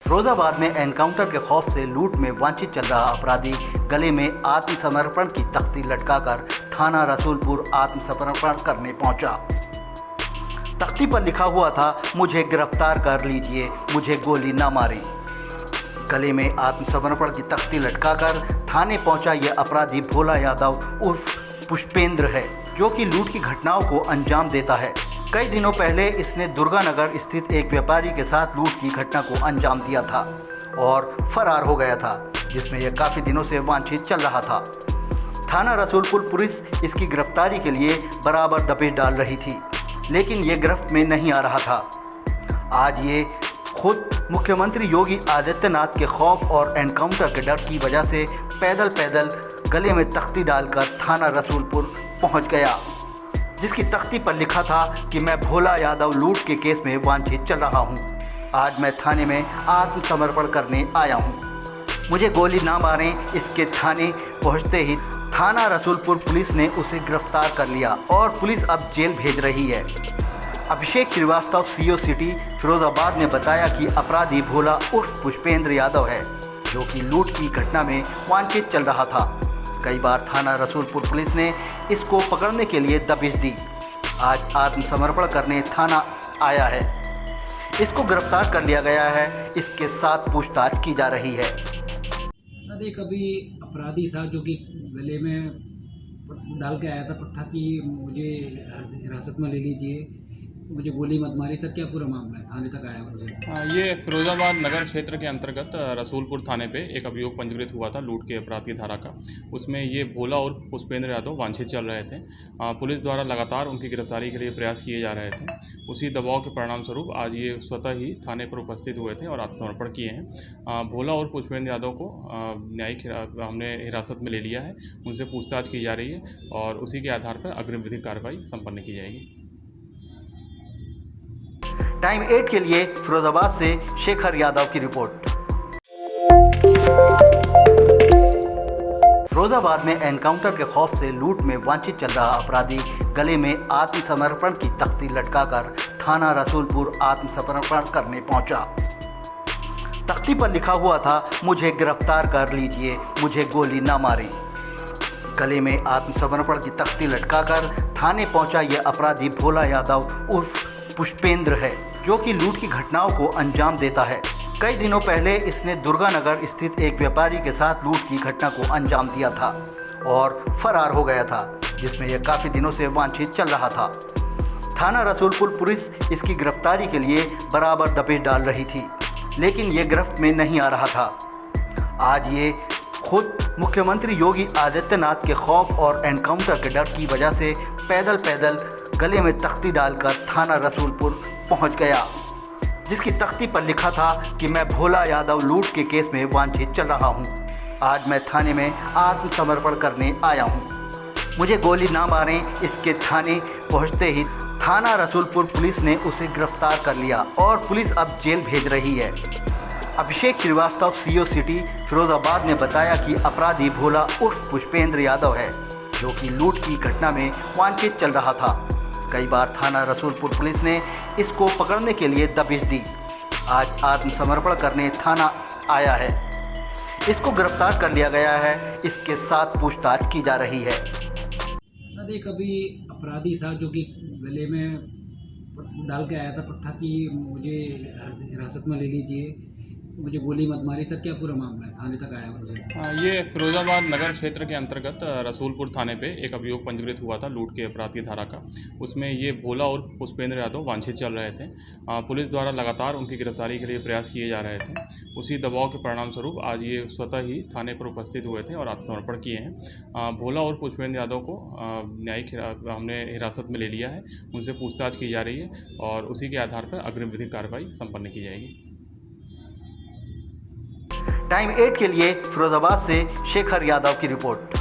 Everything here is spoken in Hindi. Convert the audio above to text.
फिरोजाबाद में एनकाउंटर के खौफ से लूट में वांछित चल रहा अपराधी गले में आत्मसमर्पण की तख्ती लटकाकर थाना रसूलपुर आत्मसमर्पण करने पहुंचा। तख्ती पर लिखा हुआ था, मुझे गिरफ्तार कर लीजिए, मुझे गोली न मारें। गले में आत्मसमर्पण की तख्ती लटकाकर थाने पहुंचा यह अपराधी भोला यादव उर्फ पुष्पेंद्र है, जो कि लूट की घटनाओं को अंजाम देता है। कई दिनों पहले इसने दुर्गानगर स्थित एक व्यापारी के साथ लूट की घटना को अंजाम दिया था और फरार हो गया था, जिसमें यह काफ़ी दिनों से वांछित चल रहा था। थाना रसूलपुर पुलिस इसकी गिरफ्तारी के लिए बराबर दबिश डाल रही थी, लेकिन ये गिरफ्त में नहीं आ रहा था। आज ये खुद मुख्यमंत्री योगी आदित्यनाथ के खौफ और एनकाउंटर के डर की वजह से पैदल पैदल गले में तख्ती डालकर थाना रसूलपुर पहुंच गया, जिसकी तख्ती पर लिखा था कि मैं भोला यादव लूट के केस में वांछित चल रहा हूं। आज मैं थाने में आत्मसमर्पण करने आया हूं, मुझे गोली ना मारें। इसके थाने पहुंचते ही थाना रसूलपुर पुलिस ने उसे गिरफ्तार कर लिया और पुलिस अब जेल भेज रही है। अभिषेक श्रीवास्तव सीओ सिटी फिरोजाबाद ने बताया कि अपराधी भोला उर्फ पुष्पेंद्र यादव है, जो कि लूट की घटना में वांछित चल रहा था। कई बार थाना रसूलपुर पुलिस ने इसको पकड़ने के लिए दबिश दी। आज आत्मसमर्पण करने थाना आया है। इसको गिरफ्तार कर लिया गया है। इसके साथ पूछताछ की जा रही है। सर, एक अभी अपराधी था जो कि गले में डाल के आया था पट्टा कि मुझे हिरासत में ले लीजिए, मुझे गोली मत मारी। सर, क्या पूरा मामला है? थाने तक आया मुझे। ये फिरोजाबाद नगर क्षेत्र के अंतर्गत रसूलपुर थाने पे एक अभियोग पंजीकृत हुआ था लूट के अपराध की धारा का। उसमें ये भोला और पुष्पेंद्र यादव वांछित चल रहे थे। पुलिस द्वारा लगातार उनकी गिरफ्तारी के लिए प्रयास किए जा रहे थे। उसी दबाव के परिणाम स्वरूप आज ये स्वतः ही थाने पर उपस्थित हुए थे और आत्मसमर्पण किए हैं। भोला और पुष्पेंद्र यादव को न्यायिक हमने हिरासत में ले लिया है। उनसे पूछताछ की जा रही है और उसी के आधार पर अग्रिम विधिक कार्रवाई संपन्न की जाएगी। टाइम 8 के लिए फिरोजाबाद से शेखर यादव की रिपोर्ट। फिरोजाबाद में एनकाउंटर के खौफ से लूट में वांछित चल रहा अपराधी गले में आत्मसमर्पण की तख्ती लटकाकर थाना रसूलपुर आत्मसमर्पण करने पहुंचा। तख्ती पर लिखा हुआ था, मुझे गिरफ्तार कर लीजिए, मुझे गोली न मारें। गले में आत्मसमर्पण की तख्ती लटकाकर थाने पहुंचा यह अपराधी भोला यादव उर्फ पुष्पेंद्र है, जो कि लूट की घटनाओं को अंजाम देता है। कई दिनों पहले इसने दुर्गानगर स्थित एक व्यापारी के साथ लूट की घटना को अंजाम दिया था और फरार हो गया था, जिसमें यह काफ़ी दिनों से वांछित चल रहा था। थाना रसूलपुर पुलिस इसकी गिरफ्तारी के लिए बराबर दबिश डाल रही थी, लेकिन ये गिरफ्त में नहीं आ रहा था। आज ये खुद मुख्यमंत्री योगी आदित्यनाथ के खौफ और एनकाउंटर के डर की वजह से पैदल पैदल गले में तख्ती डालकर थाना रसूलपुर पहुंच गया, जिसकी तख्ती पर लिखा था कि मैं भोला यादव लूट के केस में वांछित चल रहा हूं। आज मैं थाने में आत्मसमर्पण करने आया हूं, मुझे गोली ना मारें। इसके थाने पहुंचते ही थाना रसूलपुर पुलिस ने उसे गिरफ्तार कर लिया और पुलिस अब जेल भेज रही है। अभिषेक श्रीवास्तव सीओ सिटी फिरोजाबाद ने बताया कि अपराधी भोला उर्फ पुष्पेंद्र यादव है, जो कि लूट की घटना में वांछित चल रहा था। कई बार थाना रसूलपुर पुलिस ने इसको पकड़ने के लिए दबिश दी। आज आत्मसमर्पण करने थाना आया है। इसको गिरफ्तार कर लिया गया है। इसके साथ पूछताछ की जा रही है। सर, एक अभी अपराधी था जो कि गले में डाल के आया था पट्टा कि मुझे हिरासत में ले लीजिए, मुझे गोली मत मारी। सर, क्या पूरा मामला है? थाने तक आया मुझे। ये फिरोजाबाद नगर क्षेत्र के अंतर्गत रसूलपुर थाने पे एक अभियोग पंजीकृत हुआ था लूट के अपराध की धारा का। उसमें ये भोला और पुष्पेंद्र यादव वांछित चल रहे थे। पुलिस द्वारा लगातार उनकी गिरफ्तारी के लिए प्रयास किए जा रहे थे। उसी दबाव के परिणाम स्वरूप आज ये स्वतः ही थाने पर उपस्थित हुए थे और आत्मसमर्पण किए हैं। भोला और पुष्पेंद्र यादव को न्यायिक हमने हिरासत में ले लिया है। उनसे पूछताछ की जा रही है और उसी के आधार पर अग्रिम विधिक कार्रवाई संपन्न की जाएगी। टाइम 8 के लिए फिरोजाबाद से शेखर यादव की रिपोर्ट।